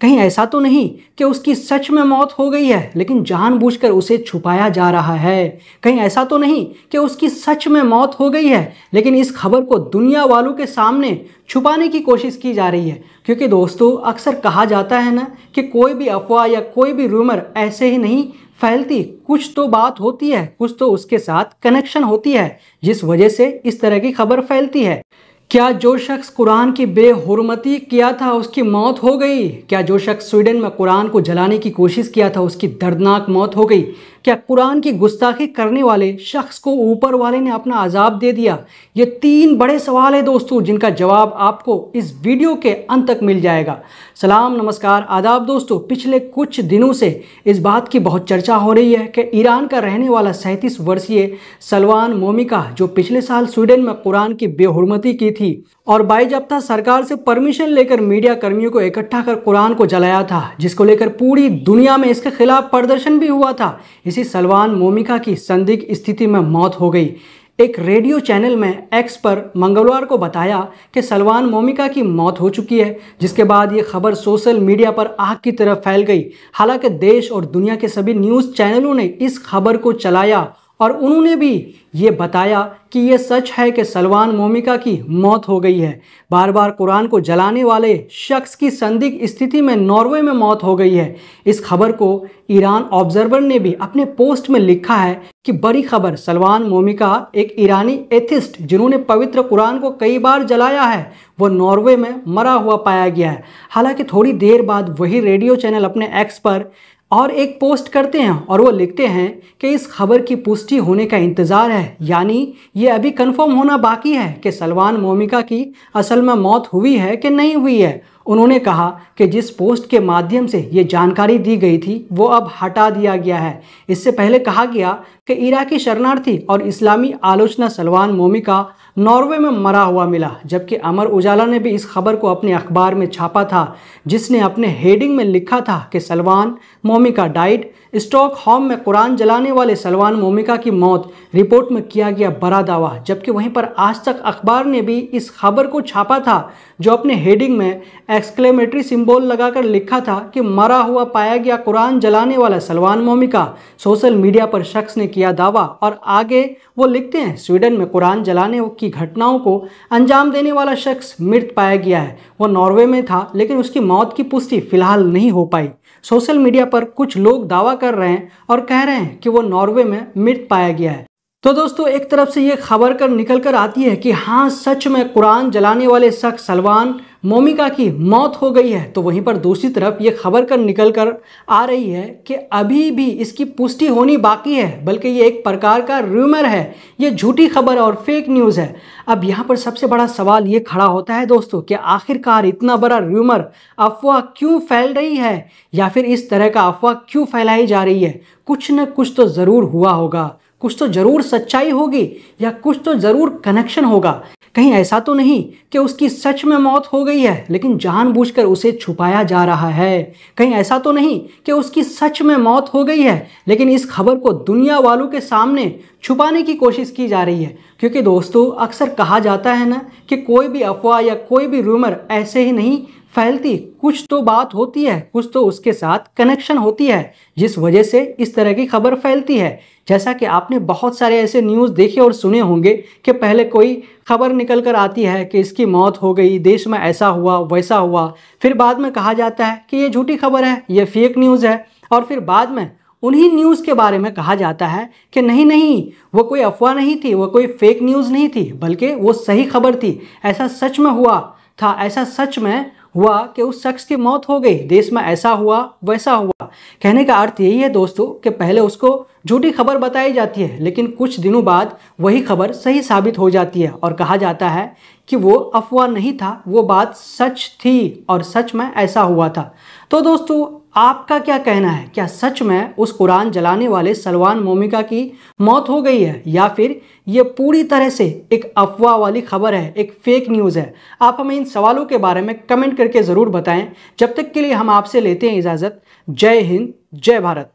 कहीं ऐसा तो नहीं कि उसकी सच में मौत हो गई है लेकिन जानबूझकर उसे छुपाया जा रहा है। कहीं ऐसा तो नहीं कि उसकी सच में मौत हो गई है लेकिन इस खबर को दुनिया वालों के सामने छुपाने की कोशिश की जा रही है। क्योंकि दोस्तों अक्सर कहा जाता है ना कि कोई भी अफवाह या कोई भी रूमर ऐसे ही नहीं फैलती, कुछ तो बात होती है, कुछ तो उसके साथ कनेक्शन होती है जिस वजह से इस तरह की खबर फैलती है। क्या जो शख्स कुरान की बेहुरमती किया था उसकी मौत हो गई? क्या जो शख्स स्वीडन में कुरान को जलाने की कोशिश किया था उसकी दर्दनाक मौत हो गई? क्या कुरान की गुस्ताखी करने वाले शख्स को ऊपर वाले ने अपना अजाब दे दिया? ये 3 बड़े सवाल है दोस्तों जिनका जवाब आपको इस वीडियो के अंत तक मिल जाएगा। सलाम, नमस्कार, आदाब दोस्तों। पिछले कुछ दिनों से इस बात की बहुत चर्चा हो रही है कि ईरान का रहने वाला 37 वर्षीय सलमान मोमिका, जो पिछले साल स्वीडन में कुरान की बेहुरमती की थी और बाइज़ाब्ता सरकार से परमिशन लेकर मीडिया कर्मियों को इकट्ठा कर कुरान को जलाया था, जिसको लेकर पूरी दुनिया में इसके खिलाफ प्रदर्शन भी हुआ था, इसी सलमान मोमिका की संदिग्ध स्थिति में मौत हो गई। एक रेडियो चैनल में एक्स पर मंगलवार को बताया कि सलमान मोमिका की मौत हो चुकी है, जिसके बाद ये खबर सोशल मीडिया पर आग की तरह फैल गई। हालांकि देश और दुनिया के सभी न्यूज़ चैनलों ने इस खबर को चलाया और उन्होंने भी ये बताया कि ये सच है कि सलमान मोमिका की मौत हो गई है। बार बार कुरान को जलाने वाले शख्स की संदिग्ध स्थिति में नॉर्वे में मौत हो गई है। इस खबर को ईरान ऑब्जर्वर ने भी अपने पोस्ट में लिखा है कि बड़ी खबर, सलमान मोमिका एक ईरानी एथिस्ट जिन्होंने पवित्र कुरान को कई बार जलाया है, वो नॉर्वे में मरा हुआ पाया गया है। हालांकि थोड़ी देर बाद वही रेडियो चैनल अपने एक्स पर और एक पोस्ट करते हैं और वो लिखते हैं कि इस खबर की पुष्टि होने का इंतज़ार है, यानी ये अभी कंफर्म होना बाकी है कि सलमान मोमिका की असल में मौत हुई है कि नहीं हुई है। उन्होंने कहा कि जिस पोस्ट के माध्यम से ये जानकारी दी गई थी वो अब हटा दिया गया है। इससे पहले कहा गया कि इराकी शरणार्थी और इस्लामी आलोचना सलमान मोमिका नॉर्वे में मरा हुआ मिला, जबकि अमर उजाला ने भी इस खबर को अपने अखबार में छापा था, जिसने अपने हेडिंग में लिखा था कि सलमान मोमिका डाइड। स्टॉकहोम में कुरान जलाने वाले सलमान मोमिका की मौत रिपोर्ट में किया गया बड़ा दावा, जबकि वहीं पर आज तक अखबार ने भी इस खबर को छापा था, जो अपने हेडिंग में एक्सक्लेमेटरी सिंबल लगाकर लिखा था कि मरा हुआ पाया गया कुरान जलाने वाला सलमान मोमिका। सोशल मीडिया पर शख्स ने किया दावा और आगे वो लिखते हैं, स्वीडन में कुरान जलाने की घटनाओं को अंजाम देने वाला शख्स मृत पाया गया है। वो नॉर्वे में था लेकिन उसकी मौत की पुष्टि फिलहाल नहीं हो पाई। सोशल मीडिया पर कुछ लोग दावा कर रहे हैं और कह रहे हैं कि वो नॉर्वे में मृत पाया गया है। तो दोस्तों एक तरफ से ये खबर निकल कर आती है कि हाँ सच में कुरान जलाने वाले शख्स सलमान मोमिका की मौत हो गई है, तो वहीं पर दूसरी तरफ ये खबर निकल कर आ रही है कि अभी भी इसकी पुष्टि होनी बाकी है, बल्कि ये एक प्रकार का रूमर है, ये झूठी खबर और फेक न्यूज़ है। अब यहाँ पर सबसे बड़ा सवाल ये खड़ा होता है दोस्तों कि आखिरकार इतना बड़ा रूमर, अफवाह क्यों फैल रही है, या फिर इस तरह का अफवाह क्यों फैलाई जा रही है? कुछ न कुछ तो ज़रूर हुआ होगा, कुछ तो ज़रूर सच्चाई होगी या कुछ तो ज़रूर कनेक्शन होगा। कहीं ऐसा तो नहीं कि उसकी सच में मौत हो गई है लेकिन जानबूझकर उसे छुपाया जा रहा है? कहीं ऐसा तो नहीं कि उसकी सच में मौत हो गई है लेकिन इस खबर को दुनिया वालों के सामने छुपाने की कोशिश की जा रही है? क्योंकि दोस्तों अक्सर कहा जाता है ना कि कोई भी अफवाह या कोई भी रूमर ऐसे ही नहीं फैलती, कुछ तो बात होती है, कुछ तो उसके साथ कनेक्शन होती है जिस वजह से इस तरह की खबर फैलती है। जैसा कि आपने बहुत सारे ऐसे न्यूज़ देखे और सुने होंगे कि पहले कोई खबर निकल कर आती है कि इसकी मौत हो गई, देश में ऐसा हुआ वैसा हुआ, फिर बाद में कहा जाता है कि ये झूठी खबर है, ये फेक न्यूज़ है, और फिर बाद में उन्हीं न्यूज़ के बारे में कहा जाता है कि नहीं नहीं वो कोई अफवाह नहीं थी, वो कोई फेक न्यूज़ नहीं थी, बल्कि वो सही खबर थी, ऐसा सच में हुआ था, ऐसा सच में हुआ कि उस शख्स की मौत हो गई, देश में ऐसा हुआ वैसा हुआ। कहने का अर्थ यही है दोस्तों कि पहले उसको झूठी खबर बताई जाती है लेकिन कुछ दिनों बाद वही खबर सही साबित हो जाती है और कहा जाता है कि वो अफवाह नहीं था, वो बात सच थी और सच में ऐसा हुआ था। तो दोस्तों आपका क्या कहना है? क्या सच में उस कुरान जलाने वाले सलमान मोमिका की मौत हो गई है या फिर ये पूरी तरह से एक अफवाह वाली खबर है, एक फेक न्यूज़ है? आप हमें इन सवालों के बारे में कमेंट करके ज़रूर बताएं। जब तक के लिए हम आपसे लेते हैं इजाज़त। जय हिंद, जय भारत।